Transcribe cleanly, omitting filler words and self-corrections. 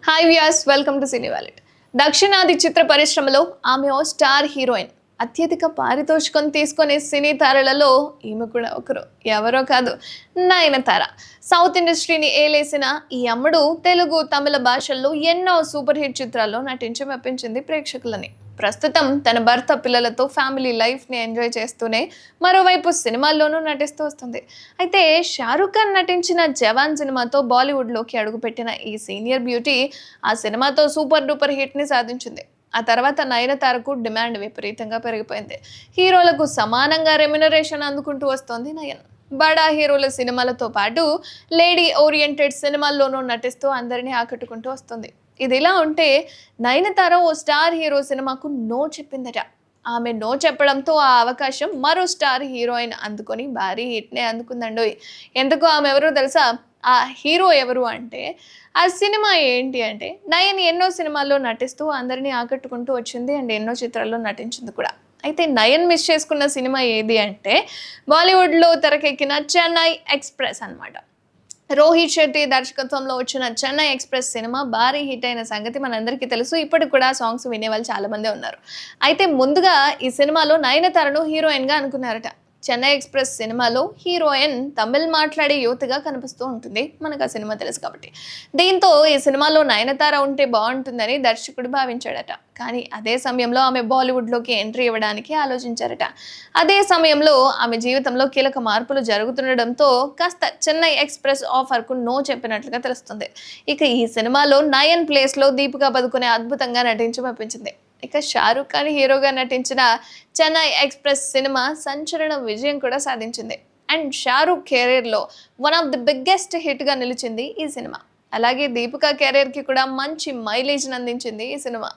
Hi viewers, welcome to cine wallet. దక్షిణాది చిత్ర పరిశ్రమలో ఆమె ఓ స్టార్ హీరోయిన్. అత్యధిక పారితోషికం తీసుకునే సినీ తారలలో ఈమె కూడా ఒకరు. ఎవరో కాదు, నయనతార. సౌత్ ఇండస్ట్రీని ఏలేసిన ఈ అమ్మడు తెలుగు, తమిళ భాషల్లో ఎన్నో సూపర్ హిట్ చిత్రాల్లో నటించి మెప్పించింది ప్రేక్షకులని. ప్రస్తుతం తన భర్త, పిల్లలతో ఫ్యామిలీ లైఫ్ని ఎంజాయ్ చేస్తూనే మరోవైపు సినిమాల్లోనూ నటిస్తూ వస్తుంది. అయితే షారుఖ్ ఖాన్ నటించిన జవాన్ సినిమాతో బాలీవుడ్లోకి అడుగుపెట్టిన ఈ సీనియర్ బ్యూటీ ఆ సినిమాతో సూపర్ డూపర్ హిట్ని సాధించింది. ఆ తర్వాత నయనతారకు డిమాండ్ విపరీతంగా పెరిగిపోయింది. హీరోలకు సమానంగా రెమ్యునరేషన్ అందుకుంటూ వస్తోంది నయన్. బడా హీరోల సినిమాలతో పాటు లేడీ ఓరియంటెడ్ సినిమాల్లోనూ నటిస్తూ అందరినీ ఆకట్టుకుంటూ వస్తుంది. ఇది ఇలా ఉంటే నయనతార ఓ స్టార్ హీరో సినిమాకు నో చెప్పిందట. ఆమె నో చెప్పడంతో ఆ అవకాశం మరో స్టార్ హీరోయిన్ అందుకొని భారీ హిట్నే అందుకుందండోయ్. ఎందుకు ఆమె ఎవరో తెలుసా? ఆ హీరో ఎవరు అంటే, ఆ సినిమా ఏంటి అంటే, నయన్ ఎన్నో సినిమాల్లో నటిస్తూ అందరినీ ఆకట్టుకుంటూ వచ్చింది అండ్ ఎన్నో చిత్రాల్లో నటించింది కూడా. అయితే నయన్ మిస్ చేసుకున్న సినిమా ఏది అంటే, బాలీవుడ్లో తెరకెక్కిన చెన్నై ఎక్స్ప్రెస్ అన్నమాట. రోహిత్ శెట్టి దర్శకత్వంలో వచ్చిన చెన్నై ఎక్స్ప్రెస్ సినిమా భారీ హిట్ అయిన సంగతి మనందరికీ తెలుసు. ఇప్పటికి కూడా సాంగ్స్ వినేవాళ్ళు చాలా మందే ఉన్నారు. అయితే ముందుగా ఈ సినిమాలో నయనతారను హీరోయిన్గా అనుకున్నారట. చెన్నై ఎక్స్ప్రెస్ సినిమాలో హీరోయిన్ తమిళ్ మాట్లాడే యువతిగా కనిపిస్తూ ఉంటుంది, మనకు ఆ సినిమా తెలుసు కాబట్టి. దీంతో ఈ సినిమాలో నయనతార ఉంటే బాగుంటుందని దర్శకుడు భావించాడట. కానీ అదే సమయంలో ఆమె బాలీవుడ్లోకి ఎంట్రీ ఇవ్వడానికి ఆలోచించారట. అదే సమయంలో ఆమె జీవితంలో కీలక మార్పులు జరుగుతుండడంతో కాస్త చెన్నై ఎక్స్ప్రెస్ ఆఫర్కు నో చెప్పినట్లుగా తెలుస్తుంది. ఇక ఈ సినిమాలో నయన్ ప్లేస్లో దీపికా పదుకొనే అద్భుతంగా నటించి మెప్పించింది. ఇక షారుఖ్ ఖాన్ హీరోగా నటించిన చెన్నై ఎక్స్ప్రెస్ సినిమా సంచలన విజయం కూడా సాధించింది. అండ్ షారుఖ్ కెరీర్లో వన్ ఆఫ్ ది బిగ్గెస్ట్ హిట్గా నిలిచింది ఈ సినిమా. అలాగే దీపికా కెరీర్కి కూడా మంచి మైలేజ్ని అందించింది ఈ సినిమా.